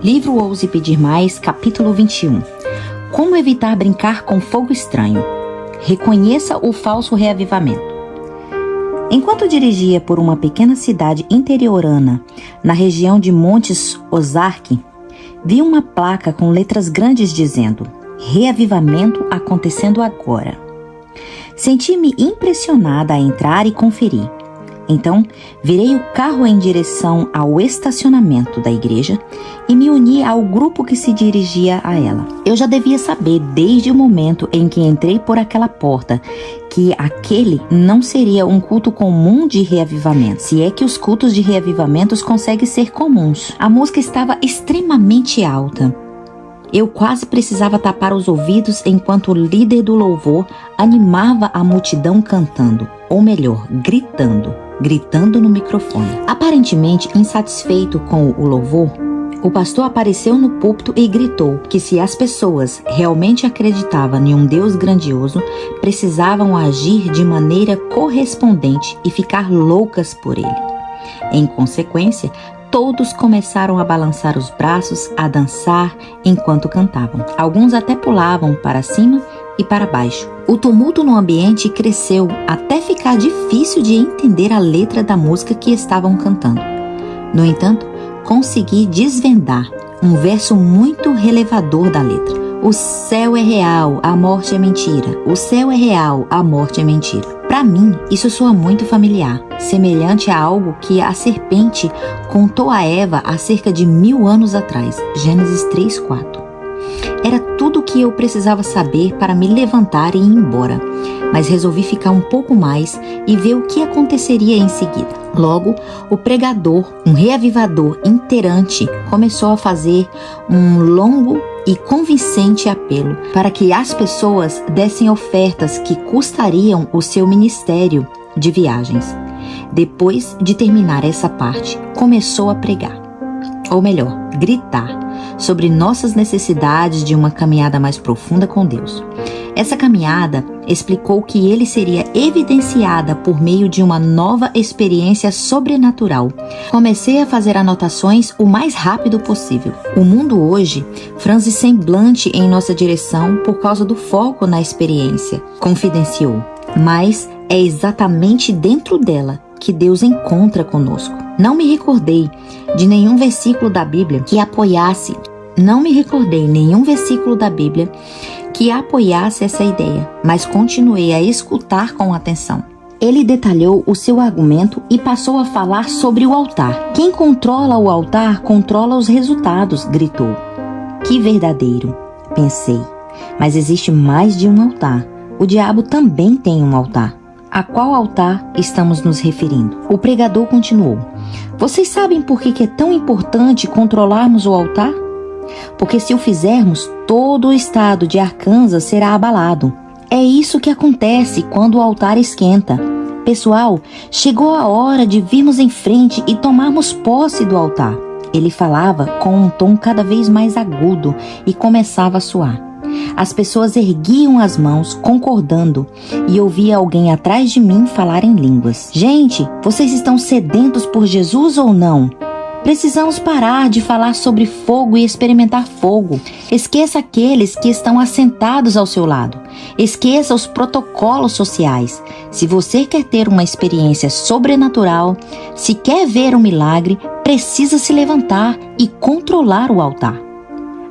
Livro Ouse Pedir Mais, capítulo 21. Como evitar brincar com fogo estranho? Reconheça o falso reavivamento. Enquanto dirigia por uma pequena cidade interiorana, na região de Montes Ozark, vi uma placa com letras grandes dizendo: Reavivamento acontecendo agora. Senti-me impressionada a entrar e conferir. Então, virei o carro em direção ao estacionamento da igreja e me uni ao grupo que se dirigia a ela. Eu já devia saber, desde o momento em que entrei por aquela porta, que aquele não seria um culto comum de reavivamento, se é que os cultos de reavivamentos conseguem ser comuns. A música estava extremamente alta. Eu quase precisava tapar os ouvidos enquanto o líder do louvor animava a multidão cantando, ou melhor, gritando no microfone. Aparentemente insatisfeito com o louvor, o pastor apareceu no púlpito e gritou que se as pessoas realmente acreditavam em um Deus grandioso, precisavam agir de maneira correspondente e ficar loucas por ele. Em consequência, todos começaram a balançar os braços, a dançar enquanto cantavam. Alguns até pulavam para cima e para baixo. O tumulto no ambiente cresceu até ficar difícil de entender a letra da música que estavam cantando. No entanto, consegui desvendar um verso muito relevador da letra. O céu é real, a morte é mentira. O céu é real, a morte é mentira. Para mim, isso soa muito familiar, semelhante a algo que a serpente contou a Eva há cerca de 1000 anos atrás. Gênesis 3:4. Era tudo o que eu precisava saber para me levantar e ir embora, mas resolvi ficar um pouco mais e ver o que aconteceria em seguida. Logo, o pregador, um reavivador iterante, começou a fazer um longo e convincente apelo para que as pessoas dessem ofertas que custariam o seu ministério de viagens. Depois de terminar essa parte, começou a pregar, ou melhor, gritar, sobre nossas necessidades de uma caminhada mais profunda com Deus. Essa caminhada explicou que ele seria evidenciada por meio de uma nova experiência sobrenatural. Comecei a fazer anotações o mais rápido possível. O mundo hoje franze semblante em nossa direção por causa do foco na experiência, confidenciou. Mas é exatamente dentro dela que Deus encontra conosco. Não me recordei nenhum versículo da Bíblia que apoiasse essa ideia, mas continuei a escutar com atenção. Ele detalhou o seu argumento e passou a falar sobre o altar. Quem controla o altar controla os resultados, gritou. Que verdadeiro, pensei. Mas existe mais de um altar. O diabo também tem um altar. A qual altar estamos nos referindo? O pregador continuou. Vocês sabem por que é tão importante controlarmos o altar? Porque se o fizermos, todo o estado de Arkansas será abalado. É isso que acontece quando o altar esquenta. Pessoal, chegou a hora de virmos em frente e tomarmos posse do altar. Ele falava com um tom cada vez mais agudo e começava a suar. As pessoas erguiam as mãos, concordando, e ouvia alguém atrás de mim falar em línguas. Gente, vocês estão sedentos por Jesus ou não? Precisamos parar de falar sobre fogo e experimentar fogo. Esqueça aqueles que estão assentados ao seu lado. Esqueça os protocolos sociais. Se você quer ter uma experiência sobrenatural, se quer ver um milagre, precisa se levantar e controlar o altar.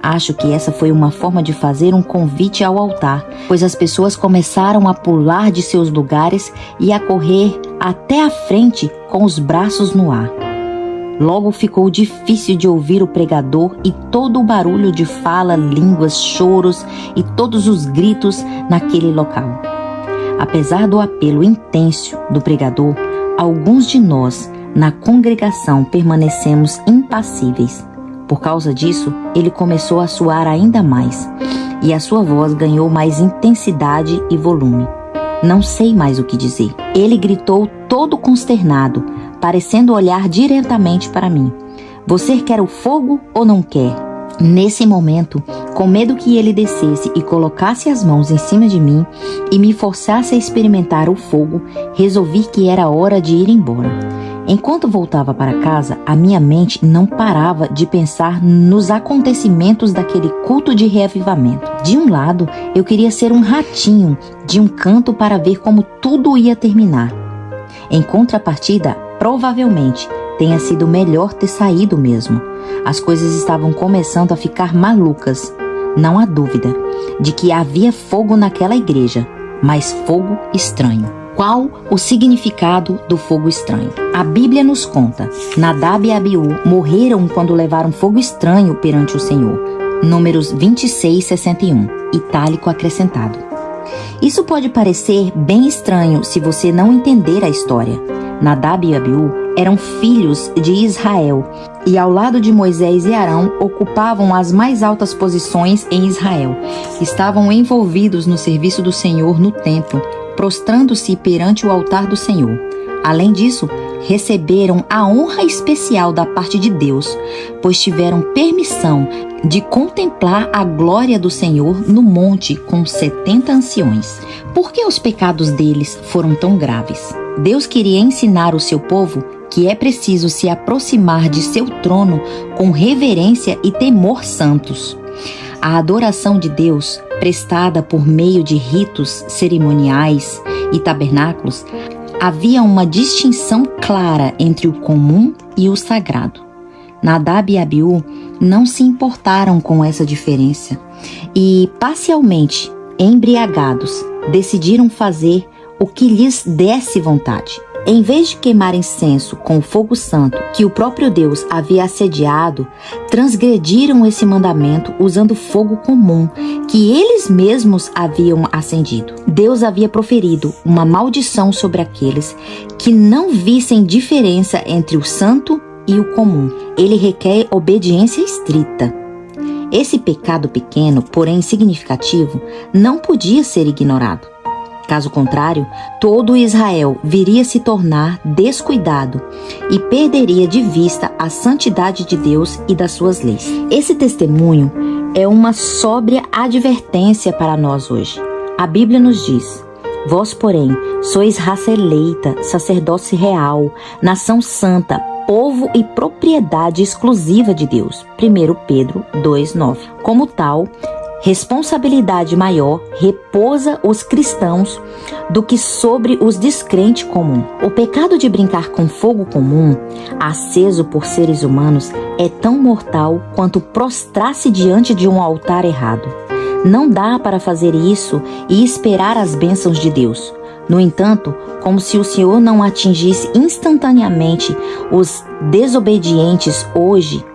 Acho que essa foi uma forma de fazer um convite ao altar, pois as pessoas começaram a pular de seus lugares e a correr até a frente com os braços no ar. Logo ficou difícil de ouvir o pregador e todo o barulho de fala, línguas, choros e todos os gritos naquele local. Apesar do apelo intenso do pregador, alguns de nós na congregação permanecemos impassíveis. Por causa disso, ele começou a suar ainda mais e a sua voz ganhou mais intensidade e volume. Não sei mais o que dizer. Ele gritou todo consternado, parecendo olhar diretamente para mim. Você quer o fogo ou não quer? Nesse momento, com medo que ele descesse e colocasse as mãos em cima de mim e me forçasse a experimentar o fogo, resolvi que era hora de ir embora. Enquanto voltava para casa, a minha mente não parava de pensar nos acontecimentos daquele culto de reavivamento. De um lado, eu queria ser um ratinho de um canto para ver como tudo ia terminar. Em contrapartida, provavelmente tenha sido melhor ter saído mesmo. As coisas estavam começando a ficar malucas. Não há dúvida de que havia fogo naquela igreja, mas fogo estranho. Qual o significado do fogo estranho? A Bíblia nos conta: Nadab e Abiú morreram quando levaram fogo estranho perante o Senhor. Números 26:61, itálico acrescentado. Isso pode parecer bem estranho se você não entender a história. Nadab e Abiú eram filhos de Israel e, ao lado de Moisés e Arão, ocupavam as mais altas posições em Israel. Estavam envolvidos no serviço do Senhor no templo, prostrando-se perante o altar do Senhor. Além disso, receberam a honra especial da parte de Deus, pois tiveram permissão de contemplar a glória do Senhor no monte com 70 anciões. Por que os pecados deles foram tão graves? Deus queria ensinar o seu povo que é preciso se aproximar de seu trono com reverência e temor santos. A adoração de Deus, prestada por meio de ritos cerimoniais e tabernáculos, havia uma distinção clara entre o comum e o sagrado. Nadab e Abiú não se importaram com essa diferença e, parcialmente embriagados, decidiram fazer o que lhes desse vontade. Em vez de queimar incenso com o fogo santo que o próprio Deus havia assediado, transgrediram esse mandamento usando fogo comum que eles mesmos haviam acendido. Deus havia proferido uma maldição sobre aqueles que não vissem diferença entre o santo e o comum. Ele requer obediência estrita. Esse pecado pequeno, porém significativo, não podia ser ignorado. Caso contrário, todo Israel viria se tornar descuidado e perderia de vista a santidade de Deus e das suas leis. Esse testemunho é uma sóbria advertência para nós hoje. A Bíblia nos diz: vós, porém, sois raça eleita, sacerdócio real, nação santa, povo e propriedade exclusiva de Deus. 1 Pedro 2:9. Como tal, responsabilidade maior repousa os cristãos do que sobre os descrentes comum. O pecado de brincar com fogo comum, aceso por seres humanos, é tão mortal quanto prostrar-se diante de um altar errado. Não dá para fazer isso e esperar as bênçãos de Deus. No entanto, como se o Senhor não atingisse instantaneamente os desobedientes hoje,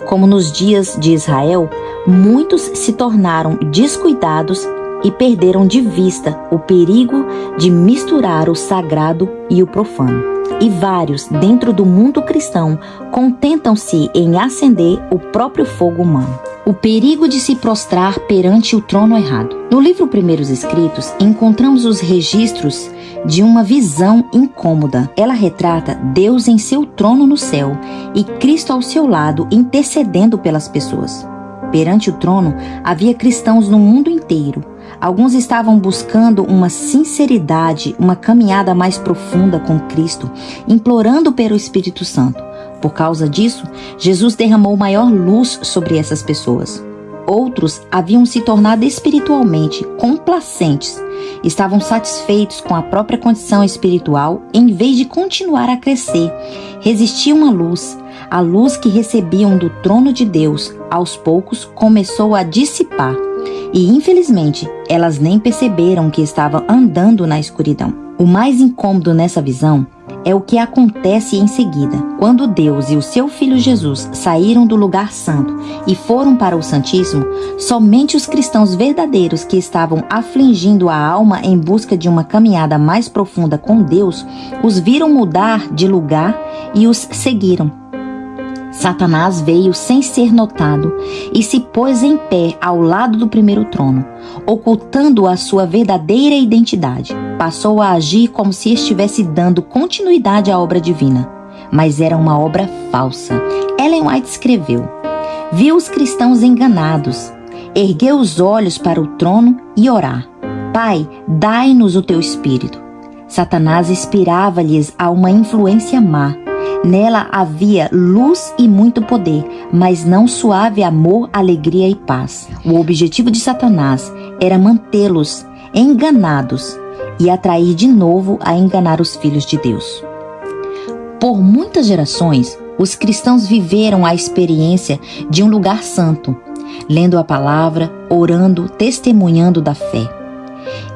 como nos dias de Israel, muitos se tornaram descuidados e perderam de vista o perigo de misturar o sagrado e o profano. E vários, dentro do mundo cristão, contentam-se em acender o próprio fogo humano. O perigo de se prostrar perante o trono errado. No livro Primeiros Escritos, encontramos os registros de uma visão incômoda. Ela retrata Deus em seu trono no céu e Cristo ao seu lado intercedendo pelas pessoas. Perante o trono, havia cristãos no mundo inteiro. Alguns estavam buscando uma sinceridade, uma caminhada mais profunda com Cristo, implorando pelo Espírito Santo. Por causa disso, Jesus derramou maior luz sobre essas pessoas. Outros haviam se tornado espiritualmente complacentes, estavam satisfeitos com a própria condição espiritual em vez de continuar a crescer. Resistiam à luz. A luz que recebiam do trono de Deus, aos poucos, começou a dissipar. E, infelizmente, elas nem perceberam que estavam andando na escuridão. O mais incômodo nessa visão é o que acontece em seguida. Quando Deus e o seu Filho Jesus saíram do lugar santo e foram para o Santíssimo, somente os cristãos verdadeiros que estavam afligindo a alma em busca de uma caminhada mais profunda com Deus, os viram mudar de lugar e os seguiram. Satanás veio sem ser notado e se pôs em pé ao lado do primeiro trono, ocultando a sua verdadeira identidade. Passou a agir como se estivesse dando continuidade à obra divina, mas era uma obra falsa. Ellen White escreveu: viu os cristãos enganados, ergueu os olhos para o trono e orar: Pai, dai-nos o teu espírito. Satanás inspirava-lhes a uma influência má, Nela havia luz e muito poder, mas não suave amor, alegria e paz. O objetivo de Satanás era mantê-los enganados e atrair de novo a enganar os filhos de Deus. Por muitas gerações, os cristãos viveram a experiência de um lugar santo, lendo a palavra, orando, testemunhando da fé.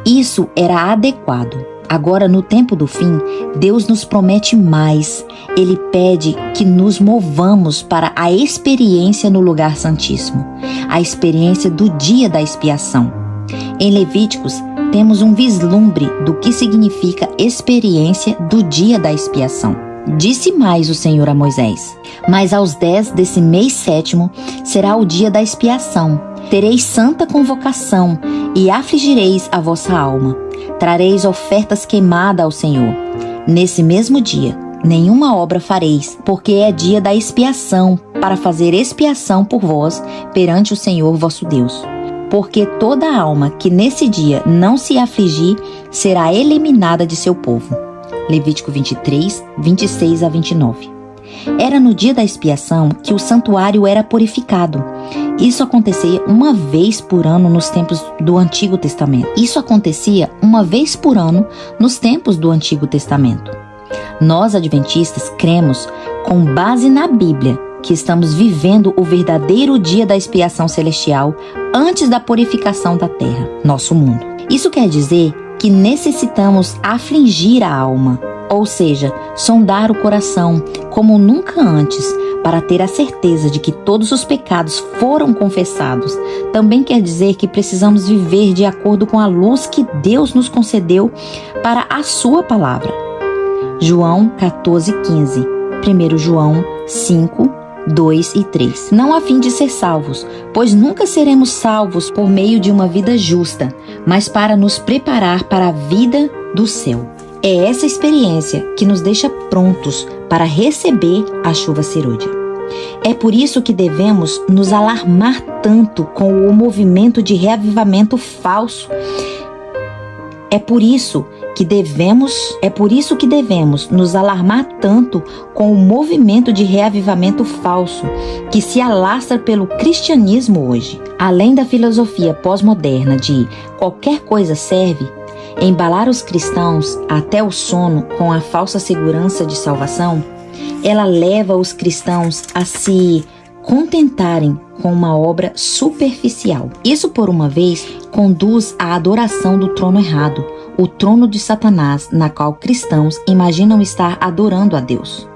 Isso era adequado. Agora, no tempo do fim, Deus nos promete mais. Ele pede que nos movamos para a experiência no lugar santíssimo, a experiência do dia da expiação. Em Levíticos, temos um vislumbre do que significa experiência do dia da expiação. Disse mais o Senhor a Moisés: mas aos 10 desse mês 7º será o dia da expiação. Tereis santa convocação e afligireis a vossa alma. Trareis ofertas queimadas ao Senhor. Nesse mesmo dia, nenhuma obra fareis, porque é dia da expiação, para fazer expiação por vós perante o Senhor vosso Deus. Porque toda alma que nesse dia não se afligir será eliminada de seu povo. Levítico 23, 26 a 29. Era no dia da expiação que o santuário era purificado. Isso acontecia uma vez por ano nos tempos do Antigo Testamento. Nós, adventistas, cremos, com base na Bíblia, que estamos vivendo o verdadeiro dia da expiação celestial antes da purificação da terra, nosso mundo. Isso quer dizer que necessitamos afligir a alma, ou seja, sondar o coração como nunca antes, para ter a certeza de que todos os pecados foram confessados. Também quer dizer que precisamos viver de acordo com a luz que Deus nos concedeu para a sua palavra. João 14:15, 1 João 5, 2 e 3. Não a fim de ser salvos, pois nunca seremos salvos por meio de uma vida justa, mas para nos preparar para a vida do céu. É essa experiência que nos deixa prontos para receber a chuva serôdia. É por isso que devemos nos alarmar tanto com o movimento de reavivamento falso. É por isso que devemos nos alarmar tanto com o movimento de reavivamento falso que se alastra pelo cristianismo hoje. Além da filosofia pós-moderna de qualquer coisa serve, embalar os cristãos até o sono com a falsa segurança de salvação, ela leva os cristãos a se contentarem com uma obra superficial. Isso, por uma vez, conduz à adoração do trono errado, o trono de Satanás, na qual cristãos imaginam estar adorando a Deus.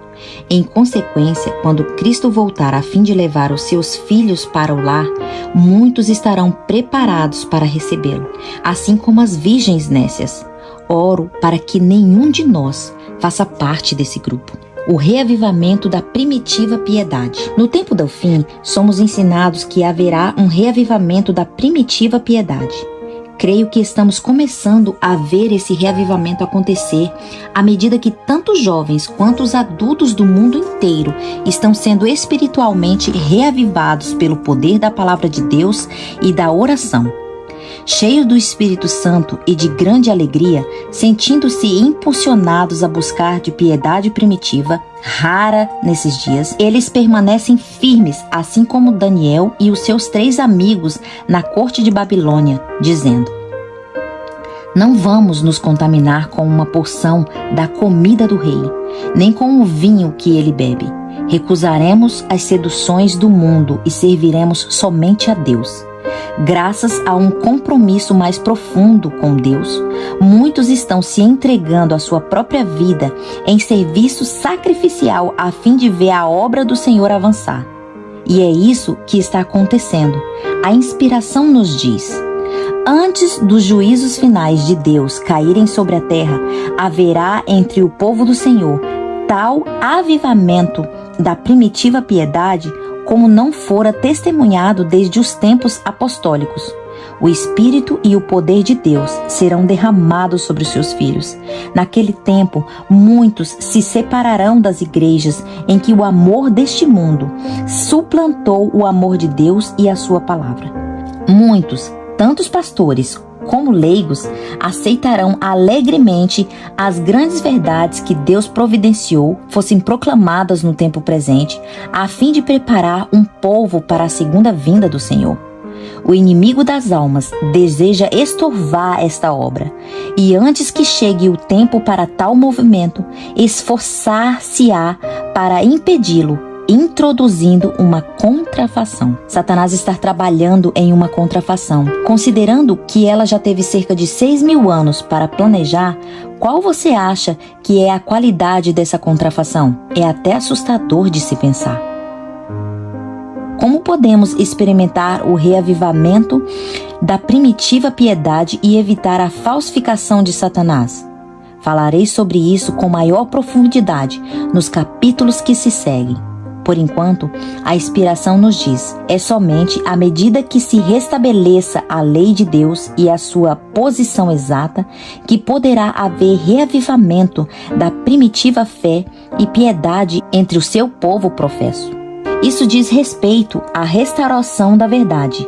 Em consequência, quando Cristo voltar a fim de levar os seus filhos para o lar, muitos estarão preparados para recebê-lo, assim como as virgens nécias. Oro para que nenhum de nós faça parte desse grupo. O reavivamento da primitiva piedade. No tempo do fim, somos ensinados que haverá um reavivamento da primitiva piedade. Creio que estamos começando a ver esse reavivamento acontecer à medida que tanto os jovens quanto os adultos do mundo inteiro estão sendo espiritualmente reavivados pelo poder da palavra de Deus e da oração. Cheios do Espírito Santo e de grande alegria, sentindo-se impulsionados a buscar de piedade primitiva, rara nesses dias, eles permanecem firmes, assim como Daniel e os seus 3 amigos na corte de Babilônia, dizendo: não vamos nos contaminar com uma porção da comida do rei, nem com o vinho que ele bebe. Recusaremos as seduções do mundo e serviremos somente a Deus. Graças a um compromisso mais profundo com Deus, muitos estão se entregando a sua própria vida em serviço sacrificial a fim de ver a obra do Senhor avançar. E é isso que está acontecendo. A inspiração nos diz: antes dos juízos finais de Deus caírem sobre a terra, haverá entre o povo do Senhor tal avivamento da primitiva piedade como não fora testemunhado desde os tempos apostólicos. O Espírito e o poder de Deus serão derramados sobre os seus filhos. Naquele tempo, muitos se separarão das igrejas em que o amor deste mundo suplantou o amor de Deus e a sua palavra. Muitos, tanto os pastores como leigos, aceitarão alegremente as grandes verdades que Deus providenciou fossem proclamadas no tempo presente, a fim de preparar um povo para a segunda vinda do Senhor. O inimigo das almas deseja estorvar esta obra e, antes que chegue o tempo para tal movimento, esforçar-se-á para impedi-lo, introduzindo uma contrafação. Satanás está trabalhando em uma contrafação. Considerando que ela já teve cerca de 6.000 anos para planejar, qual você acha que é a qualidade dessa contrafação? É até assustador de se pensar. Como podemos experimentar o reavivamento da primitiva piedade e evitar a falsificação de Satanás? Falarei sobre isso com maior profundidade nos capítulos que se seguem. Por enquanto, a inspiração nos diz: é somente à medida que se restabeleça a lei de Deus e a sua posição exata que poderá haver reavivamento da primitiva fé e piedade entre o seu povo professo. Isso diz respeito à restauração da verdade,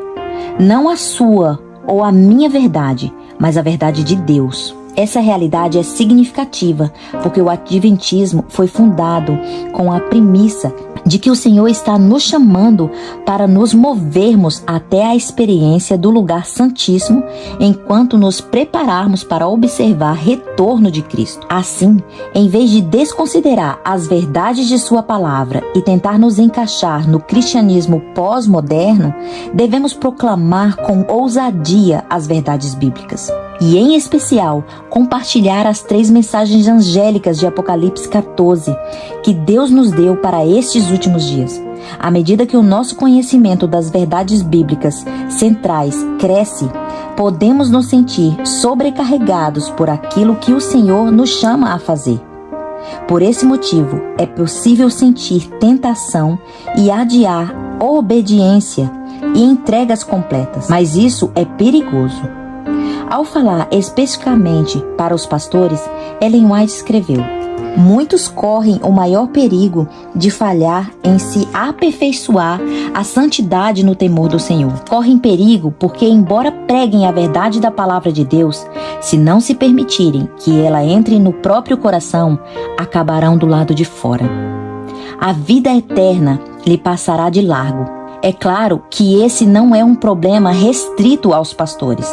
não a sua ou a minha verdade, mas a verdade de Deus. Essa realidade é significativa porque o adventismo foi fundado com a premissa de que o Senhor está nos chamando para nos movermos até a experiência do lugar santíssimo enquanto nos prepararmos para observar o retorno de Cristo. Assim, em vez de desconsiderar as verdades de sua palavra e tentar nos encaixar no cristianismo pós-moderno, devemos proclamar com ousadia as verdades bíblicas. E, em especial, compartilhar as 3 mensagens angélicas de Apocalipse 14 que Deus nos deu para estes últimos dias. À medida que o nosso conhecimento das verdades bíblicas centrais cresce, podemos nos sentir sobrecarregados por aquilo que o Senhor nos chama a fazer. Por esse motivo, é possível sentir tentação e adiar obediência e entregas completas, mas isso é perigoso. Ao falar especificamente para os pastores, Ellen White escreveu: muitos correm o maior perigo de falhar em se aperfeiçoar a santidade no temor do Senhor. Correm perigo porque, embora preguem a verdade da palavra de Deus, se não se permitirem que ela entre no próprio coração, acabarão do lado de fora. A vida eterna lhe passará de largo. É claro que esse não é um problema restrito aos pastores.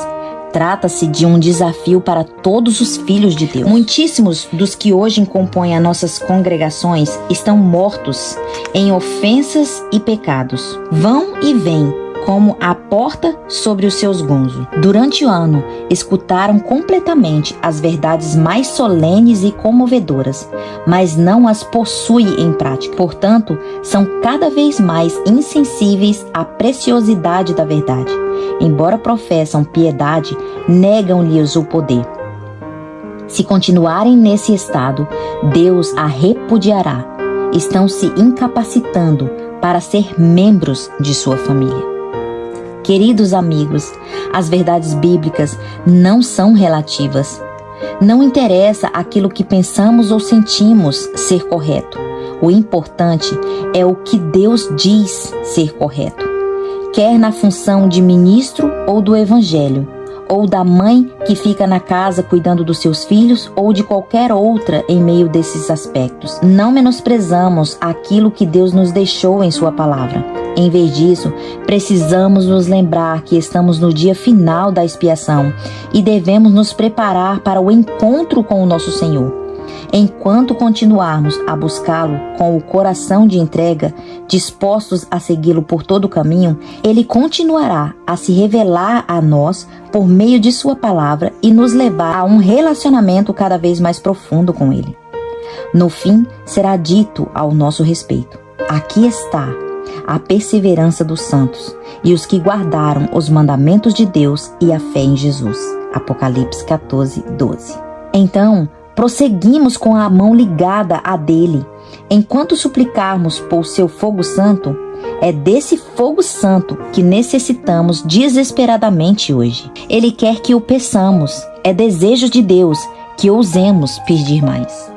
Trata-se de um desafio para todos os filhos de Deus. Muitíssimos dos que hoje compõem as nossas congregações estão mortos em ofensas e pecados. Vão e vêm como a porta sobre os seus gonzos. Durante o ano, escutaram completamente as verdades mais solenes e comovedoras, mas não as possuem em prática. Portanto, são cada vez mais insensíveis à preciosidade da verdade. Embora professam piedade, negam-lhes o poder. Se continuarem nesse estado, Deus a repudiará. Estão se incapacitando para ser membros de sua família. Queridos amigos, as verdades bíblicas não são relativas. Não interessa aquilo que pensamos ou sentimos ser correto. O importante é o que Deus diz ser correto. Quer na função de ministro ou do evangelho, ou da mãe que fica na casa cuidando dos seus filhos, ou de qualquer outra em meio desses aspectos. Não menosprezamos aquilo que Deus nos deixou em sua palavra. Em vez disso, precisamos nos lembrar que estamos no dia final da expiação e devemos nos preparar para o encontro com o nosso Senhor. Enquanto continuarmos a buscá-lo com o coração de entrega, dispostos a segui-lo por todo o caminho, ele continuará a se revelar a nós por meio de sua palavra e nos levar a um relacionamento cada vez mais profundo com ele. No fim, será dito ao nosso respeito: aqui está a perseverança dos santos e os que guardaram os mandamentos de Deus e a fé em Jesus. Apocalipse 14, 12. Então, prosseguimos com a mão ligada à dele. Enquanto suplicarmos por seu fogo santo, é desse fogo santo que necessitamos desesperadamente hoje. Ele quer que o peçamos. É desejo de Deus que ousemos pedir mais.